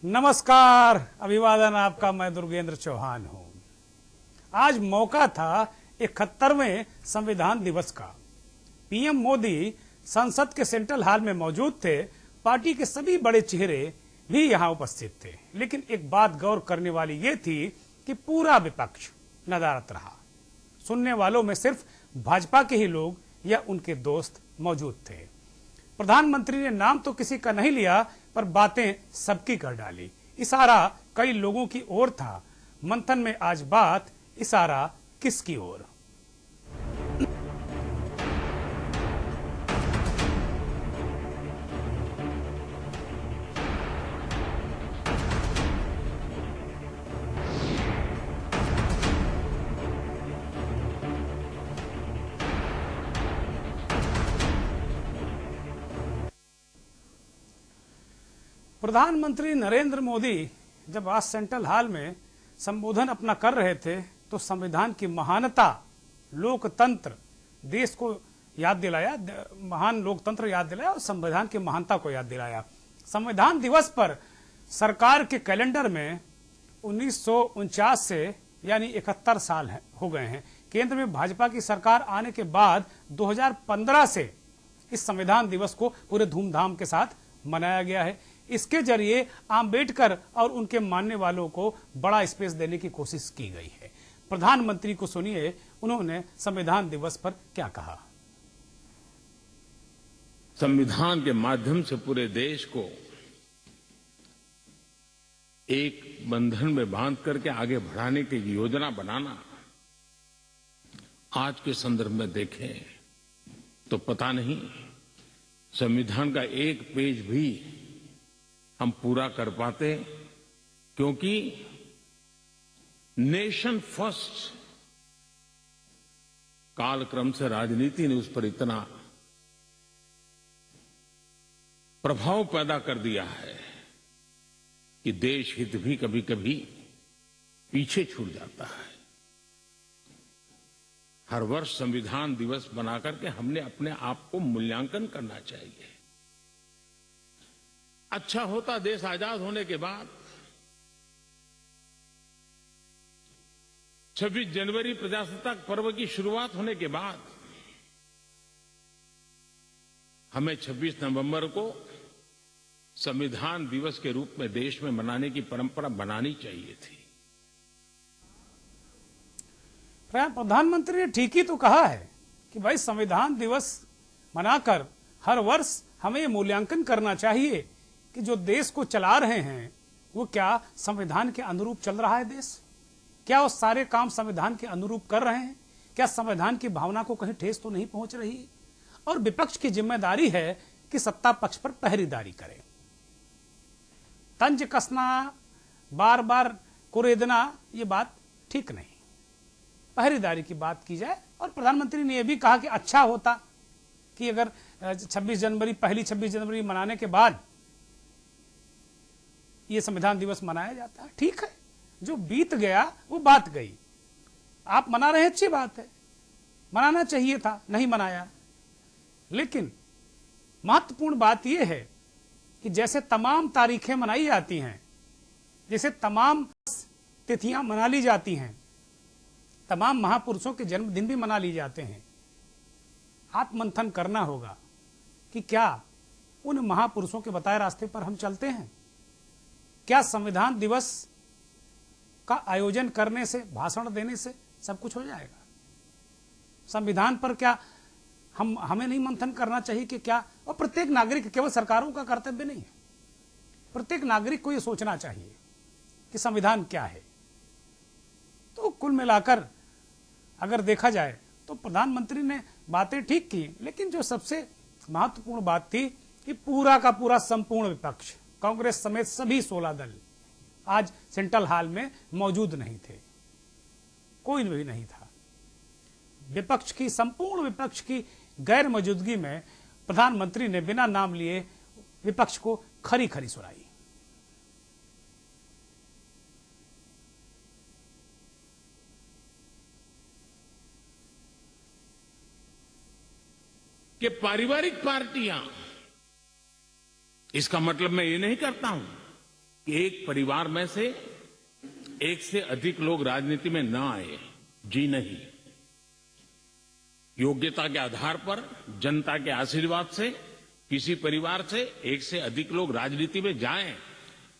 नमस्कार, अभिवादन आपका। मैं दुर्गेंद्र चौहान हूं। आज मौका था 71वें संविधान दिवस का। पीएम मोदी संसद के सेंट्रल हॉल में मौजूद थे। पार्टी के सभी बड़े चेहरे भी यहां उपस्थित थे, लेकिन एक बात गौर करने वाली ये थी कि पूरा विपक्ष नदारद रहा। सुनने वालों में सिर्फ भाजपा के ही लोग या उनके दोस्त मौजूद थे। प्रधानमंत्री ने नाम तो किसी का नहीं लिया, पर बातें सबकी कर डाली। इशारा कई लोगों की ओर था। मंथन में आज बात इशारा किसकी ओर? प्रधानमंत्री नरेंद्र मोदी जब आज सेंट्रल हॉल में संबोधन अपना कर रहे थे तो संविधान की महानता, लोकतंत्र देश को याद दिलाया, महान लोकतंत्र याद दिलाया और संविधान की महानता को याद दिलाया। संविधान दिवस पर सरकार के कैलेंडर में 1949 से यानी 71 साल हो गए हैं। केंद्र में भाजपा की सरकार आने के बाद 2015 से इस संविधान दिवस को पूरे धूमधाम के साथ मनाया गया है। इसके जरिए आम्बेडकर और उनके मानने वालों को बड़ा स्पेस देने की कोशिश की गई है। प्रधानमंत्री को सुनिए, उन्होंने संविधान दिवस पर क्या कहा। संविधान के माध्यम से पूरे देश को एक बंधन में बांध करके आगे बढ़ाने की योजना बनाना, आज के संदर्भ में देखें तो पता नहीं संविधान का एक पेज भी हम पूरा कर पाते, क्योंकि नेशन फर्स्ट कालक्रम से राजनीति ने उस पर इतना प्रभाव पैदा कर दिया है कि देश हित भी कभी कभी पीछे छूट जाता है। हर वर्ष संविधान दिवस बनाकर के हमने अपने आप को मूल्यांकन करना चाहिए। अच्छा होता देश आजाद होने के बाद 26 जनवरी प्रजासत्ताक पर्व की शुरुआत होने के बाद हमें 26 नवंबर को संविधान दिवस के रूप में देश में मनाने की परंपरा बनानी चाहिए थी। प्रधानमंत्री ने ठीक ही तो कहा है कि भाई संविधान दिवस मनाकर हर वर्ष हमें मूल्यांकन करना चाहिए कि जो देश को चला रहे हैं वो क्या संविधान के अनुरूप चल रहा है देश, क्या वो सारे काम संविधान के अनुरूप कर रहे हैं, क्या संविधान की भावना को कहीं ठेस तो नहीं पहुंच रही। और विपक्ष की जिम्मेदारी है कि सत्ता पक्ष पर पहरेदारी करे। तंज कसना, बार बार कुरेदना, ये बात ठीक नहीं। पहरेदारी की बात की जाए। और प्रधानमंत्री ने यह भी कहा कि अच्छा होता कि अगर 26 जनवरी मनाने के बाद ये संविधान दिवस मनाया जाता है। ठीक है, जो बीत गया वो बात गई। आप मना रहे हैं, अच्छी बात है, मनाना चाहिए था, नहीं मनाया। लेकिन महत्वपूर्ण बात यह है कि जैसे तमाम तारीखें मनाई जाती हैं, जैसे तमाम तिथियां मना ली जाती हैं, तमाम महापुरुषों के जन्मदिन भी मना ली जाते हैं, आत्ममंथन करना होगा कि क्या उन महापुरुषों के बताए रास्ते पर हम चलते हैं। क्या संविधान दिवस का आयोजन करने से, भाषण देने से सब कुछ हो जाएगा? संविधान पर क्या हमें नहीं मंथन करना चाहिए कि क्या? और प्रत्येक नागरिक, केवल सरकारों का कर्तव्य नहीं है, प्रत्येक नागरिक को यह सोचना चाहिए कि संविधान क्या है। तो कुल मिलाकर अगर देखा जाए तो प्रधानमंत्री ने बातें ठीक की, लेकिन जो सबसे महत्वपूर्ण बात थी कि पूरा का पूरा संपूर्ण विपक्ष, कांग्रेस समेत सभी 16 दल आज सेंट्रल हॉल में मौजूद नहीं थे। कोई भी नहीं था। विपक्ष की, संपूर्ण विपक्ष की गैर मौजूदगी में प्रधानमंत्री ने बिना नाम लिए विपक्ष को खरी खरी सुनाई। कि पारिवारिक पार्टियां, इसका मतलब मैं ये नहीं करता हूं कि एक परिवार में से एक से अधिक लोग राजनीति में न आए। जी नहीं, योग्यता के आधार पर जनता के आशीर्वाद से किसी परिवार से एक से अधिक लोग राजनीति में जाएं,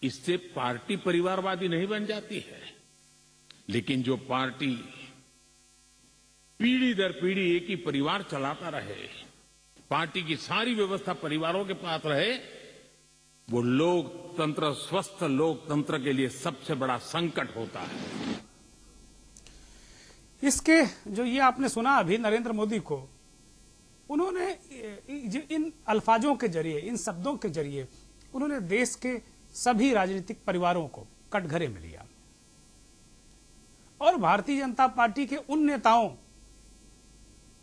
इससे पार्टी परिवारवादी नहीं बन जाती है। लेकिन जो पार्टी पीढ़ी दर पीढ़ी एक ही परिवार चलाता रहे, पार्टी की सारी व्यवस्था परिवारों के पास रहे, वो लोकतंत्र, स्वस्थ लोकतंत्र के लिए सबसे बड़ा संकट होता है। इसके जो ये आपने सुना अभी नरेंद्र मोदी को, उन्होंने इन अल्फाजों के जरिए, इन शब्दों के जरिए उन्होंने देश के सभी राजनीतिक परिवारों को कटघरे में लिया और भारतीय जनता पार्टी के उन नेताओं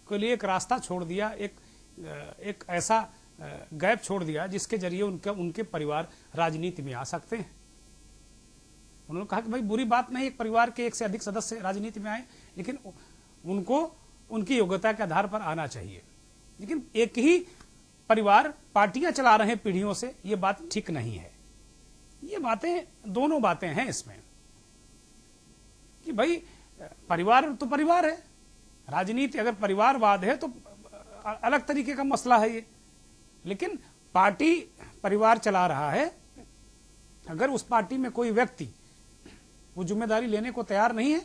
के लिए एक रास्ता छोड़ दिया, एक ऐसा गैप छोड़ दिया जिसके जरिए उनके परिवार राजनीति में आ सकते हैं। उन्होंने कहा कि भाई बुरी बात नहीं एक परिवार के एक से अधिक सदस्य राजनीति में आए, लेकिन उनको उनकी योग्यता के आधार पर आना चाहिए। लेकिन एक ही परिवार पार्टियां चला रहे हैं पीढ़ियों से, ये बात ठीक नहीं है। ये बातें, दोनों बातें हैं इसमें कि भाई परिवार तो परिवार है, राजनीति अगर परिवारवाद है तो अलग तरीके का मसला है ये। लेकिन पार्टी परिवार चला रहा है, अगर उस पार्टी में कोई व्यक्ति वो जिम्मेदारी लेने को तैयार नहीं है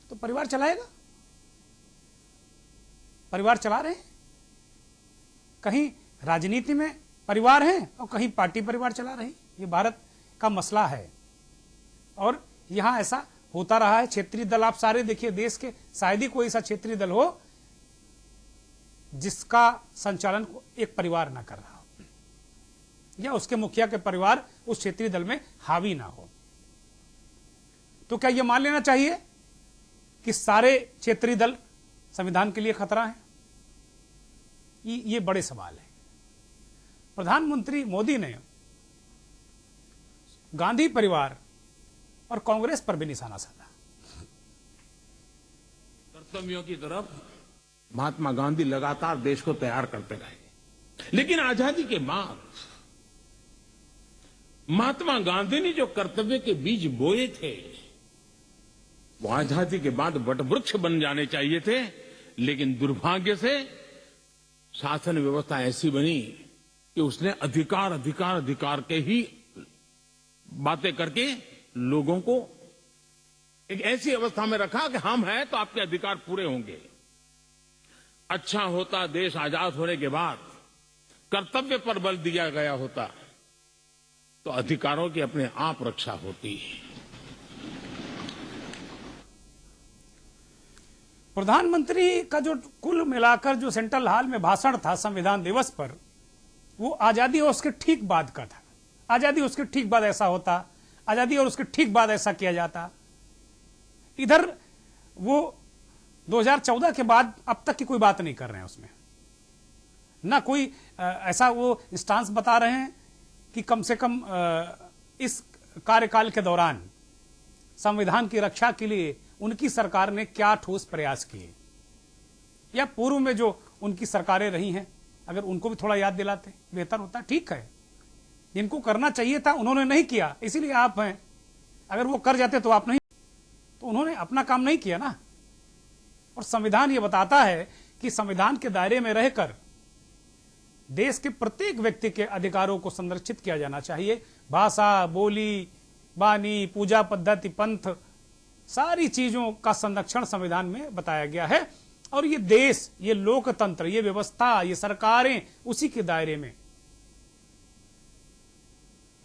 तो परिवार चलाएगा। परिवार चला रहे हैं, कहीं राजनीति में परिवार है और कहीं पार्टी परिवार चला रही। ये भारत का मसला है और यहां ऐसा होता रहा है। क्षेत्रीय दल आप सारे देखिए देश के, शायद ही कोई ऐसा क्षेत्रीय दल हो जिसका संचालन एक परिवार ना कर रहा हो या उसके मुखिया के परिवार उस क्षेत्रीय दल में हावी ना हो। तो क्या यह मान लेना चाहिए कि सारे क्षेत्रीय दल संविधान के लिए खतरा है? ये बड़े सवाल है। प्रधानमंत्री मोदी ने गांधी परिवार और कांग्रेस पर भी निशाना साधा। कर्तव्यों की तरफ महात्मा गांधी लगातार देश को तैयार करते रहे, लेकिन आजादी के बाद महात्मा गांधी ने जो कर्तव्य के बीज बोए थे वो आजादी के बाद वटवृक्ष बन जाने चाहिए थे। लेकिन दुर्भाग्य से शासन व्यवस्था ऐसी बनी कि उसने अधिकार के ही बातें करके लोगों को एक ऐसी अवस्था में रखा कि हम हैं तो आपके अधिकार पूरे होंगे। अच्छा होता देश आजाद होने के बाद कर्तव्य पर बल दिया गया होता तो अधिकारों की अपने आप रक्षा होती। प्रधानमंत्री का जो कुल मिलाकर जो सेंट्रल हॉल में भाषण था संविधान दिवस पर, वो आजादी और उसके ठीक बाद का था। आजादी उसके ठीक बाद ऐसा होता, आजादी और उसके ठीक बाद ऐसा किया जाता। इधर वो 2014 के बाद अब तक की कोई बात नहीं कर रहे हैं उसमें, ना कोई ऐसा वो स्टांस बता रहे हैं कि कम से कम इस कार्यकाल के दौरान संविधान की रक्षा के लिए उनकी सरकार ने क्या ठोस प्रयास किए, या पूर्व में जो उनकी सरकारें रही हैं अगर उनको भी थोड़ा याद दिलाते बेहतर होता। ठीक है, जिनको करना चाहिए था उन्होंने नहीं किया, इसीलिए आप हैं। अगर वो कर जाते तो आप नहीं, तो उन्होंने अपना काम नहीं किया ना। और संविधान ये बताता है कि संविधान के दायरे में रहकर देश के प्रत्येक व्यक्ति के अधिकारों को संरक्षित किया जाना चाहिए। भाषा, बोली, वाणी, पूजा पद्धति, पंथ, सारी चीजों का संरक्षण संविधान में बताया गया है। और ये देश, ये लोकतंत्र, ये व्यवस्था, ये सरकारें उसी के दायरे में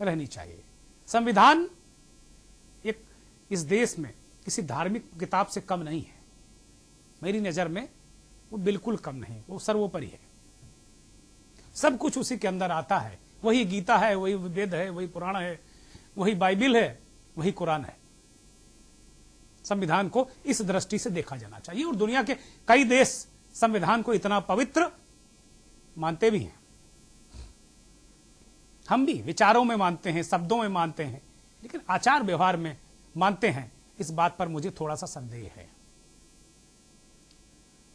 रहनी चाहिए। संविधान एक इस देश में किसी धार्मिक किताब से कम नहीं है। मेरी नजर में वो बिल्कुल कम नहीं, वो सर्वोपरि है। सब कुछ उसी के अंदर आता है। वही गीता है, वही वेद है, वही पुराण है, वही बाइबिल है, वही कुरान है। संविधान को इस दृष्टि से देखा जाना चाहिए। और दुनिया के कई देश संविधान को इतना पवित्र मानते भी हैं। हम भी विचारों में मानते हैं, शब्दों में मानते हैं, लेकिन आचार व्यवहार में मानते हैं, इस बात पर मुझे थोड़ा सा संदेह है।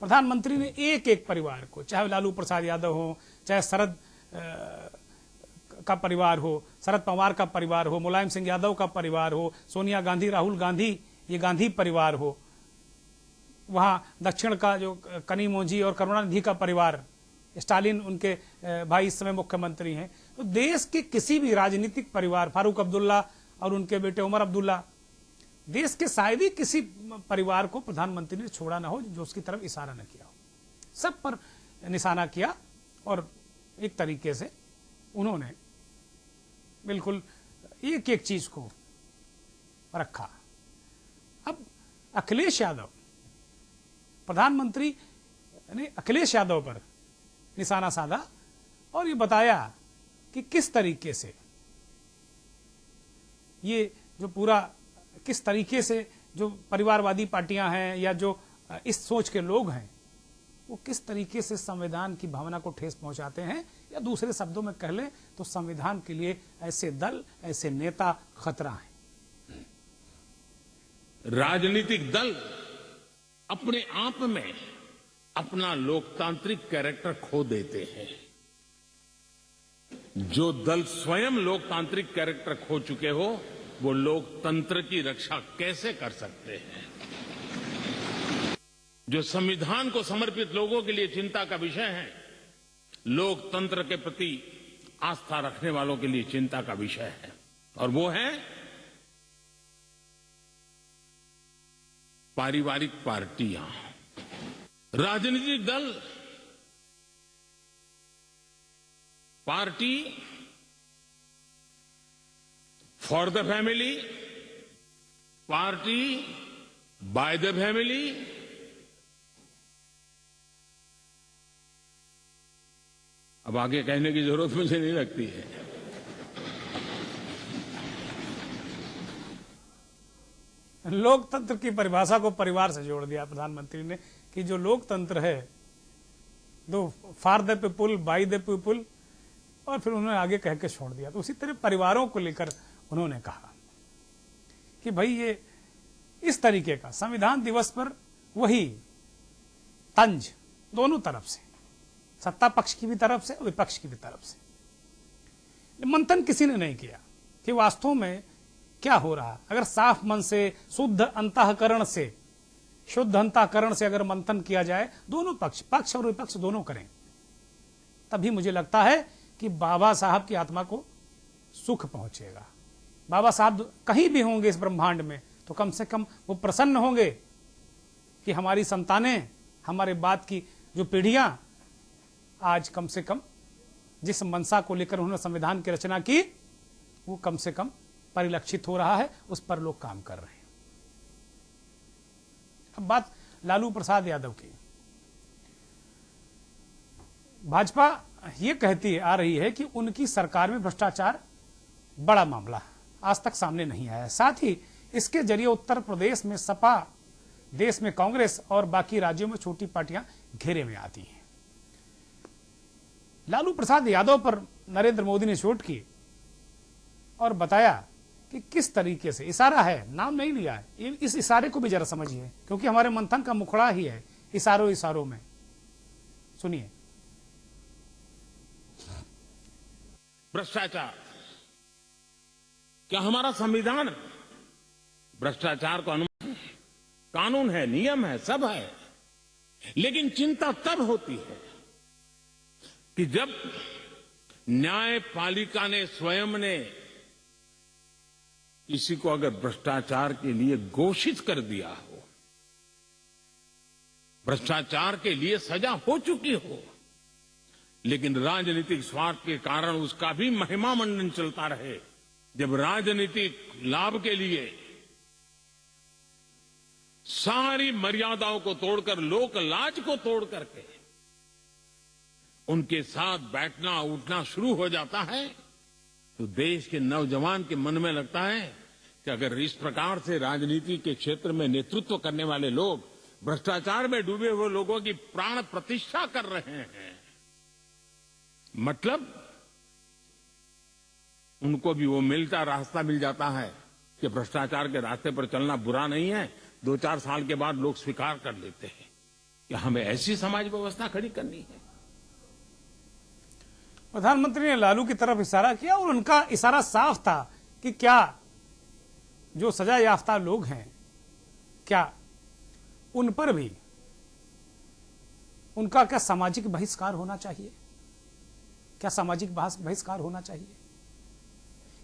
प्रधानमंत्री ने एक एक परिवार को, चाहे लालू प्रसाद यादव हो, चाहे शरद का परिवार हो, शरद पवार का परिवार हो, मुलायम सिंह यादव का परिवार हो, सोनिया गांधी, राहुल गांधी, ये गांधी परिवार हो, वहां दक्षिण का जो कनिमोझी और करुणानिधि का परिवार, स्टालिन उनके भाई इस समय मुख्यमंत्री हैं। तो देश के किसी भी राजनीतिक परिवार, फारूक अब्दुल्ला और उनके बेटे उमर अब्दुल्ला, देश के शायद ही किसी परिवार को प्रधानमंत्री ने छोड़ा ना हो जो उसकी तरफ इशारा न किया हो। सब पर निशाना किया और एक तरीके से उन्होंने बिल्कुल एक एक चीज को रखा। अब अखिलेश यादव, प्रधानमंत्री ने अखिलेश यादव पर निशाना साधा और ये बताया कि किस तरीके से ये जो पूरा, किस तरीके से जो परिवारवादी पार्टियां हैं या जो इस सोच के लोग हैं वो किस तरीके से संविधान की भावना को ठेस पहुंचाते हैं, या दूसरे शब्दों में कह लें तो संविधान के लिए ऐसे दल, ऐसे नेता खतरा हैं। राजनीतिक दल अपने आप में अपना लोकतांत्रिक कैरेक्टर खो देते हैं। जो दल स्वयं लोकतांत्रिक कैरेक्टर खो चुके हो वो लोकतंत्र की रक्षा कैसे कर सकते हैं। जो संविधान को समर्पित लोगों के लिए चिंता का विषय है, लोकतंत्र के प्रति आस्था रखने वालों के लिए चिंता का विषय है, और वो है पारिवारिक पार्टियां, राजनीतिक दल। Party for the family, party by the family, अब आगे कहने की जरूरत मुझे नहीं लगती है। लोकतंत्र की परिभाषा को परिवार से जोड़ दिया प्रधानमंत्री ने कि जो लोकतंत्र है, दो for the people, by the people, और फिर उन्होंने आगे कह के छोड़ दिया। तो उसी तरह परिवारों को लेकर उन्होंने कहा कि भाई ये इस तरीके का संविधान दिवस पर वही तंज दोनों तरफ से, सत्ता पक्ष की भी तरफ से, विपक्ष की भी तरफ से, मंथन किसी ने नहीं किया कि वास्तव में क्या हो रहा। अगर साफ मन से, शुद्ध अंतःकरण से, शुद्ध अंतःकरण से अगर मंथन किया जाए, दोनों पक्ष और विपक्ष दोनों करें, तभी मुझे लगता है कि बाबा साहब की आत्मा को सुख पहुंचेगा। बाबा साहब कहीं भी होंगे इस ब्रह्मांड में तो कम से कम वो प्रसन्न होंगे कि हमारी संतानें, हमारे बाद की जो पीढ़ियां आज कम से कम जिस मंशा को लेकर उन्होंने संविधान की रचना की वो कम से कम परिलक्षित हो रहा है, उस पर लोग काम कर रहे हैं। अब बात लालू प्रसाद यादव की। भाजपा ये कहती आ रही है कि उनकी सरकार में भ्रष्टाचार बड़ा मामला आज तक सामने नहीं आया है। साथ ही इसके जरिए उत्तर प्रदेश में सपा, देश में कांग्रेस और बाकी राज्यों में छोटी पार्टियां घेरे में आती हैं। लालू प्रसाद यादव पर नरेंद्र मोदी ने चोट की और बताया कि किस तरीके से, इशारा है, नाम नहीं लिया है, इस इशारे को भी जरा समझिए क्योंकि हमारे मंथन का मुखड़ा ही है इशारों इशारों में। सुनिए। भ्रष्टाचार, क्या हमारा संविधान भ्रष्टाचार को अनुमति, कानून है, नियम है, सब है, लेकिन चिंता तब होती है कि जब न्यायपालिका ने स्वयं ने किसी को अगर भ्रष्टाचार के लिए घोषित कर दिया हो, भ्रष्टाचार के लिए सजा हो चुकी हो, लेकिन राजनीतिक स्वार्थ के कारण उसका भी महिमा मंडन चलता रहे, जब राजनीतिक लाभ के लिए सारी मर्यादाओं को तोड़कर, लोक लाज को तोड़ करके उनके साथ बैठना उठना शुरू हो जाता है, तो देश के नौजवान के मन में लगता है कि अगर इस प्रकार से राजनीति के क्षेत्र में नेतृत्व करने वाले लोग भ्रष्टाचार में डूबे हुए लोगों की प्राण प्रतिष्ठा कर रहे हैं, मतलब उनको भी वो रास्ता मिल जाता है कि भ्रष्टाचार के रास्ते पर चलना बुरा नहीं है। 2-4 साल के बाद लोग स्वीकार कर लेते हैं कि हमें ऐसी समाज व्यवस्था खड़ी करनी है। प्रधानमंत्री ने लालू की तरफ इशारा किया और उनका इशारा साफ था कि क्या जो सजा याफ्ता लोग हैं, क्या उन पर भी उनका क्या सामाजिक बहिष्कार होना चाहिए, क्या सामाजिक बहिष्कार होना चाहिए।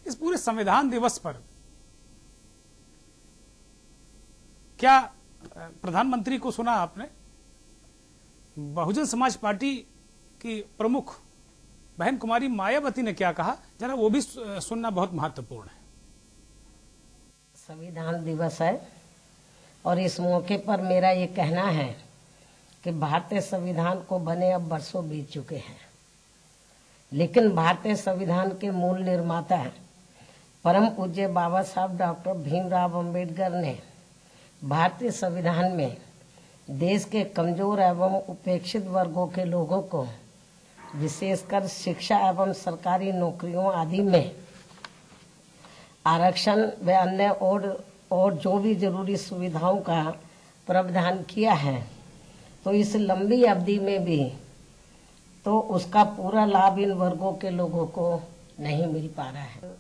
इस पूरे संविधान दिवस पर क्या प्रधानमंत्री को सुना आपने? बहुजन समाज पार्टी की प्रमुख बहन कुमारी मायावती ने क्या कहा, जरा वो भी सुनना बहुत महत्वपूर्ण है। संविधान दिवस है और इस मौके पर मेरा ये कहना है कि भारतीय संविधान को बने अब बरसों बीत चुके हैं, लेकिन भारतीय संविधान के मूल निर्माता परम पूज्य बाबा साहब डॉक्टर भीमराव अंबेडकर ने भारतीय संविधान में देश के कमजोर एवं उपेक्षित वर्गों के लोगों को विशेषकर शिक्षा एवं सरकारी नौकरियों आदि में आरक्षण व अन्य और जो भी जरूरी सुविधाओं का प्रावधान किया है, तो इस लंबी अवधि में भी तो उसका पूरा लाभ इन वर्गों के लोगों को नहीं मिल पा रहा है।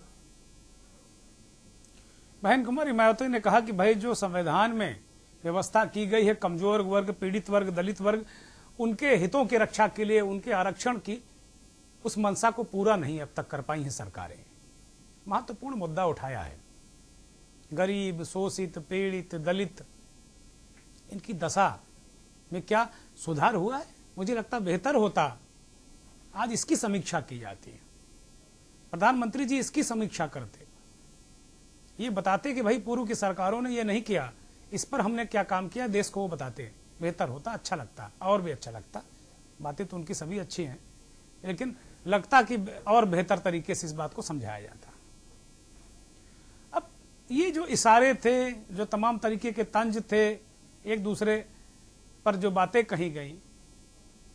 बहन कुमारी मायावती ने कहा कि भाई जो संविधान में व्यवस्था की गई है कमजोर वर्ग, पीड़ित वर्ग, दलित वर्ग, उनके हितों की रक्षा के लिए, उनके आरक्षण की उस मंशा को पूरा नहीं अब तक कर पाई हैं सरकारें। महत्वपूर्ण मुद्दा उठाया है। गरीब, शोषित, पीड़ित, दलित, इनकी दशा में क्या सुधार हुआ है? मुझे लगता बेहतर होता। आज इसकी समीक्षा की जाती है। प्रधानमंत्री जी इसकी समीक्षा करते, ये बताते कि भाई पूर्व की सरकारों ने ये नहीं किया, इस पर हमने क्या काम किया, देश को वो बताते, बेहतर होता, अच्छा लगता, और भी अच्छा लगता। बातें तो उनकी सभी अच्छी हैं, लेकिन लगता कि और बेहतर तरीके से इस बात को समझाया जाता। अब ये जो इशारे थे, जो तमाम तरीके के तंज थे, एक दूसरे पर जो बातें कही गई,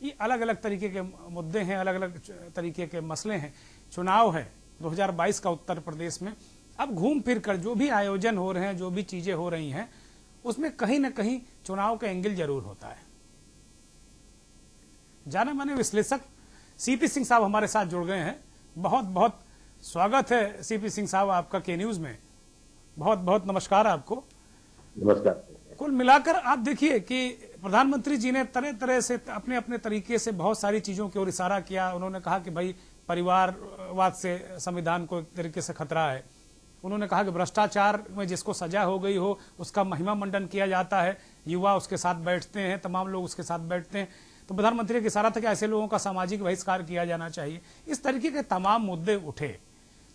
ये अलग अलग तरीके के मुद्दे हैं, अलग अलग तरीके के मसले हैं। चुनाव है 2022 का उत्तर प्रदेश में। अब घूम फिर कर जो भी आयोजन हो रहे हैं, जो भी चीजें हो रही हैं, उसमें कहीं ना कहीं चुनाव का एंगल जरूर होता है। जाने माने विश्लेषक सीपी सिंह साहब हमारे साथ जुड़ गए हैं। बहुत बहुत स्वागत है सीपी सिंह साहब आपका के न्यूज में। बहुत बहुत नमस्कार आपको। नमस्कार। कुल मिलाकर आप देखिए कि प्रधानमंत्री जी ने तरह तरह से अपने अपने तरीके से बहुत सारी चीजों की ओर इशारा किया। उन्होंने कहा कि भाई परिवारवाद से संविधान को एक तरीके से खतरा है। उन्होंने कहा कि भ्रष्टाचार में जिसको सजा हो गई हो उसका महिमा मंडन किया जाता है, युवा उसके साथ बैठते हैं, तमाम लोग उसके साथ बैठते हैं। तो प्रधानमंत्री का इशारा था कि ऐसे लोगों का सामाजिक बहिष्कार किया जाना चाहिए। इस तरीके के तमाम मुद्दे उठे।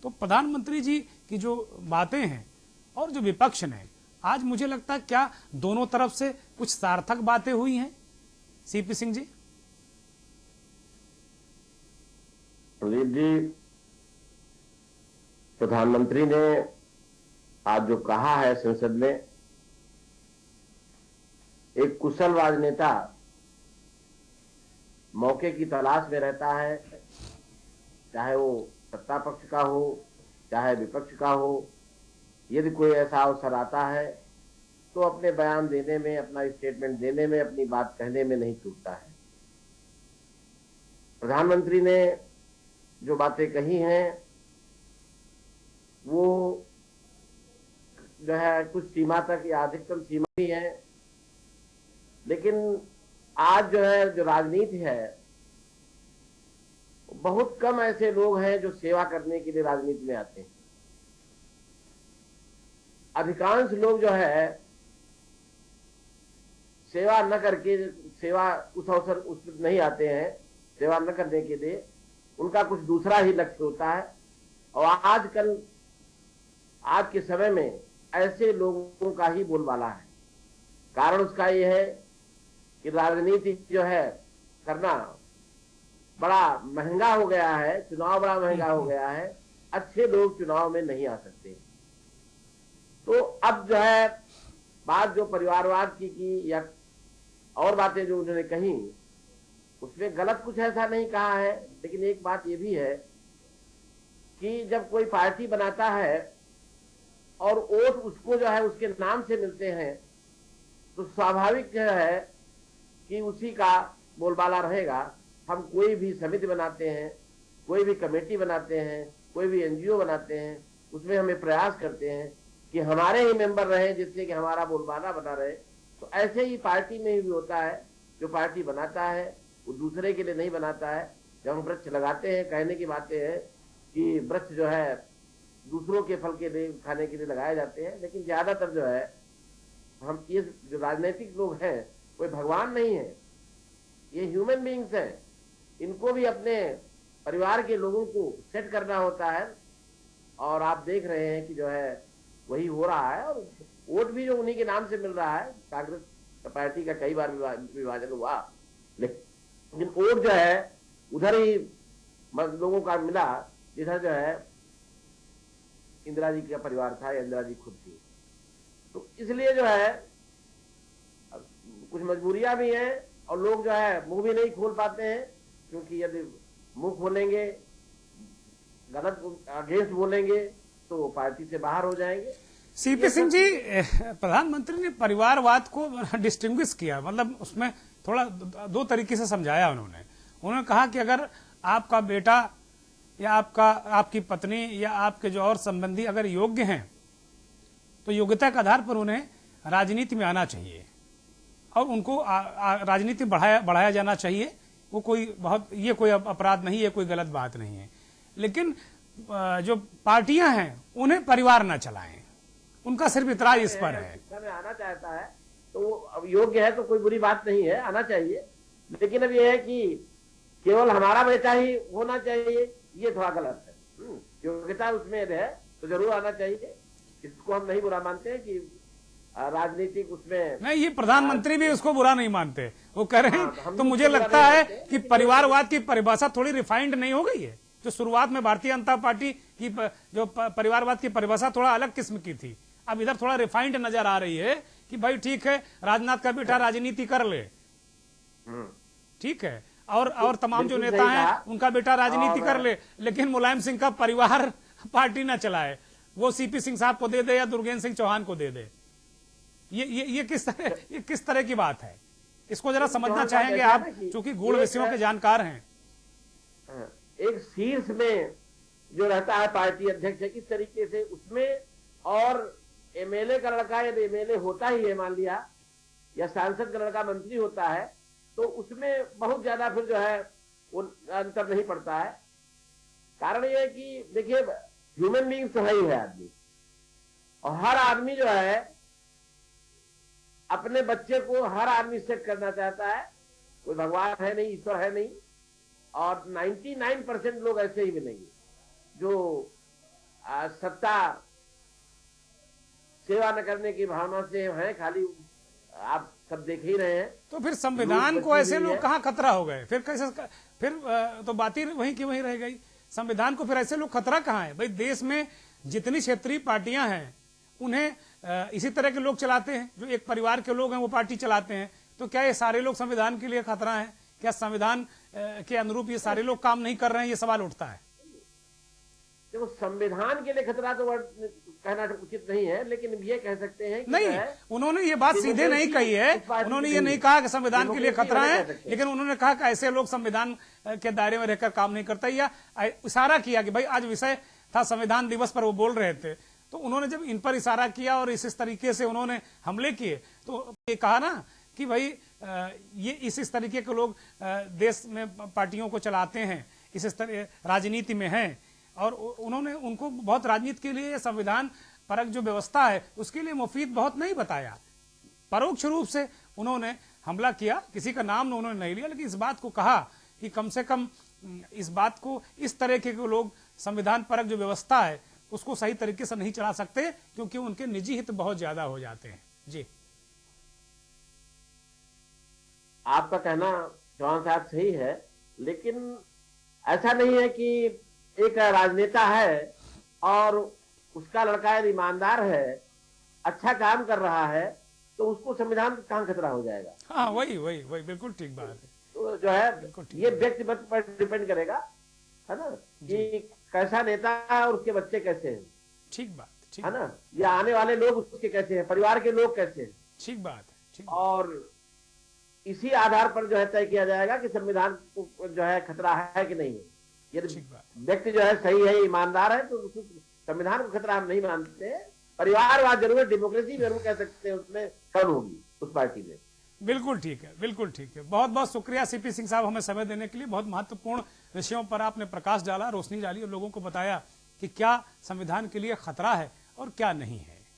तो प्रधानमंत्री जी की जो बातें हैं और जो विपक्ष ने, आज मुझे लगता है क्या दोनों तरफ से कुछ सार्थक बातें हुई हैं सीपी सिंह जी? प्रदीप जी, प्रधानमंत्री ने आज जो कहा है संसद में, एक कुशल राजनेता मौके की तलाश में रहता है, चाहे वो सत्ता पक्ष का हो चाहे विपक्ष का हो। यदि कोई ऐसा अवसर आता है तो अपने बयान देने में, अपना स्टेटमेंट देने में, अपनी बात कहने में नहीं चूकता है। प्रधानमंत्री ने जो बातें कही हैं वो जो है कुछ सीमा तक या अधिकतम सीमा ही है, लेकिन आज जो है जो राजनीति है, बहुत कम ऐसे लोग हैं जो सेवा करने के लिए राजनीति में आते हैं। अधिकांश लोग जो है सेवा न करके, सेवा उस अवसर उस नहीं आते हैं सेवा न करने के लिए, उनका कुछ दूसरा ही लक्ष्य होता है। और आजकल आज के समय में ऐसे लोगों का ही बोलबाला है। कारण उसका यह है कि राजनीति जो है करना बड़ा महंगा हो गया है, चुनाव बड़ा महंगा हो गया है, अच्छे लोग चुनाव में नहीं आ सकते। तो अब जो है बात जो परिवारवाद की या और बातें जो उन्होंने कही, उसमें गलत कुछ ऐसा नहीं कहा है, लेकिन एक बात ये भी है कि जब कोई पार्टी बनाता है और वोट उसको जो है उसके नाम से मिलते हैं, तो स्वाभाविक जो है कि उसी का बोलबाला रहेगा। हम कोई भी समिति बनाते हैं, कोई भी कमेटी बनाते हैं, कोई भी एनजीओ बनाते हैं, उसमें हमें प्रयास करते हैं कि हमारे ही मेंबर रहे, जिससे कि हमारा बोलबाला बना रहे। तो ऐसे ही पार्टी में भी होता है, जो पार्टी बनाता है वो दूसरे के लिए नहीं बनाता है। जब हम वृक्ष लगाते हैं, कहने की बातें हैं कि वृक्ष जो है दूसरों के फल के लिए, खाने के लिए लगाए जाते हैं, लेकिन ज्यादातर जो है हम ये जो राजनीतिक लोग हैं, कोई भगवान नहीं है, ये ह्यूमन बीइंग्स हैं। इनको भी अपने परिवार के लोगों को सेट करना होता है, और आप देख रहे हैं कि जो है वही हो रहा है। और वोट भी जो उन्हीं के नाम से मिल रहा है। कांग्रेस पार्टी का कई बार विभाजन हुआ, लेकिन वोट जो है उधर ही लोगों का मिला जिधर जो है इंदिरा जी का परिवार था या इंदिरा जी खुद थी। तो इसलिए जो है कुछ मजबूरियां भी हैं, और लोग जो है मुंह भी नहीं खोल पाते हैं, क्योंकि यदि मुंह खोलेंगे, गलत अगेंस्ट बोलेंगे, तो पार्टी से बाहर हो जाएंगे। सीपी सिंह जी, प्रधानमंत्री ने परिवारवाद को डिस्टिंग्विश किया, मतलब उसमें थोड़ा दो तरीके से समझाया उन्होंने कहा कि अगर आपका बेटा या आपकी पत्नी या आपके जो और संबंधी अगर योग्य हैं, तो योग्यता के आधार पर उन्हें राजनीति में आना चाहिए और उनको राजनीति बढ़ाया जाना चाहिए। वो ये कोई अपराध नहीं है, कोई गलत बात नहीं है। लेकिन जो पार्टियां हैं उन्हें परिवार न चलाएं, उनका सिर्फ इतराज इस पर है। शिक्षा में आना चाहता है तो अब योग्य है तो कोई बुरी बात नहीं है, आना चाहिए। लेकिन अब यह है कि केवल हमारा बेटा ही होना चाहिए, ये थोड़ा गलत है। योग्यता उसमें है तो जरूर आना चाहिए, इसको हम नहीं बुरा मानते हैं कि राजनीतिक उसमें नहीं, ये प्रधानमंत्री भी उसको बुरा नहीं मानते। वो कह रहे हैं तो मुझे लगता है कि परिवारवाद की परिभाषा थोड़ी रिफाइंड नहीं हो गई है। जो शुरुआत में भारतीय जनता पार्टी की जो परिवारवाद की परिभाषा थोड़ा अलग किस्म की थी, अब इधर थोड़ा रिफाइंड नजर आ रही है कि भाई ठीक है, राजनाथ का बेटा राजनीति कर ले, ठीक है, और तमाम जो नेता हैं उनका बेटा राजनीति कर ले, लेकिन मुलायम सिंह का परिवार पार्टी ना चलाए, वो सीपी सिंह साहब को दे दे या दुर्गेंद्र सिंह चौहान को दे दे। ये किस तरह की बात है? इसको जरा समझना चाहेंगे आप, क्योंकि गूढ़ विषयों के जानकार हैं। एक शीर्ष में जो रहता है पार्टी अध्यक्ष, इस तरीके से उसमें, और एमएलए का लड़का यदि एमएलए होता ही है मान लिया, या सांसद का लड़का मंत्री होता है, तो उसमें बहुत ज्यादा फिर जो है वो अंतर नहीं पड़ता है। कारण यह है कि देखिए, ह्यूमन बीइंग तो है ही है आदमी, और हर आदमी जो है अपने बच्चे को हर आदमी सेट करना चाहता है। कोई भगवान है नहीं, ईश्वर है नहीं, और 99% लोग ऐसे ही मिलेंगे जो सत्ता सेवा न करने की भावना से हैं, खाली आप सब देख ही रहे हैं। तो फिर संविधान को ऐसे लोग कहाँ खतरा हो गए? फिर कैसे? फिर तो बात ही वहीं की वहीं रह गई। संविधान को फिर ऐसे लोग खतरा कहाँ है? भाई देश में जितनी क्षेत्रीय पार्टियां हैं उन्हें इसी तरह के लोग चलाते हैं, जो एक परिवार के लोग हैं वो पार्टी चलाते हैं। तो क्या ये सारे लोग संविधान के लिए खतरा है? क्या संविधान के अनुरूप ये सारे लोग काम नहीं कर रहे हैं? ये सवाल उठता है। देखो, संविधान के लिए खतरा तो कहना उचित नहीं है, लेकिन ये कह सकते हैं कि नहीं, उन्होंने ये बात सीधे नहीं कही है। उन्होंने ये नहीं कहा कि संविधान के लिए खतरा है, लेकिन उन्होंने कहा कि ऐसे लोग संविधान के दायरे में रहकर काम नहीं करते, या इशारा किया कि भाई आज विषय था संविधान दिवस पर वो बोल रहे थे, तो उन्होंने जब इन पर इशारा किया और इस तरीके से उन्होंने हमले किए, तो ये कहा ना कि भाई ये इस तरीके के लोग देश में पार्टियों को चलाते हैं, इस तरह राजनीति में हैं, और उन्होंने उनको बहुत राजनीति के लिए संविधान परक जो व्यवस्था है उसके लिए मुफीद बहुत नहीं बताया। परोक्ष रूप से उन्होंने हमला किया, किसी का नाम उन्होंने नहीं लिया, लेकिन इस बात को कहा कि कम से कम इस बात को, इस तरह के लोग संविधान परक जो व्यवस्था है उसको सही तरीके से नहीं चला सकते, क्योंकि उनके निजी हित बहुत ज्यादा हो जाते हैं। जी, आपका कहना चौहान साहब सही है, लेकिन ऐसा नहीं है कि एक राजनेता है और उसका लड़का यदि ईमानदार है, अच्छा काम कर रहा है, तो उसको संविधान का कहां खतरा हो जाएगा? हाँ, वही बिल्कुल ठीक बात है। तो जो है ये व्यक्तिगत पर डिपेंड करेगा, है ना, कि कैसा नेता है और उसके बच्चे कैसे हैं। ठीक बात, ठीक है ना, या आने वाले लोग उसके कैसे हैं, परिवार के लोग कैसे हैं। ठीक बात है, ठीक। और इसी आधार पर जो है तय किया जाएगा कि संविधान को जो है खतरा है कि नहीं है। यदि ठीक बात। व्यक्ति जो है सही है, ईमानदार है, तो संविधान को खतरा हम नहीं मानते। परिवारवाद जरूर, डेमोक्रेसी जरूर कह सकते हैं, उसमें कम होगी उस पार्टी में। बिल्कुल ठीक है, बिल्कुल ठीक है। बहुत बहुत शुक्रिया सीपी सिंह साहब, हमें समय देने के लिए। बहुत महत्वपूर्ण विषयों पर आपने प्रकाश डाला, रोशनी डाली और लोगों को बताया कि क्या संविधान के लिए खतरा है और क्या नहीं है।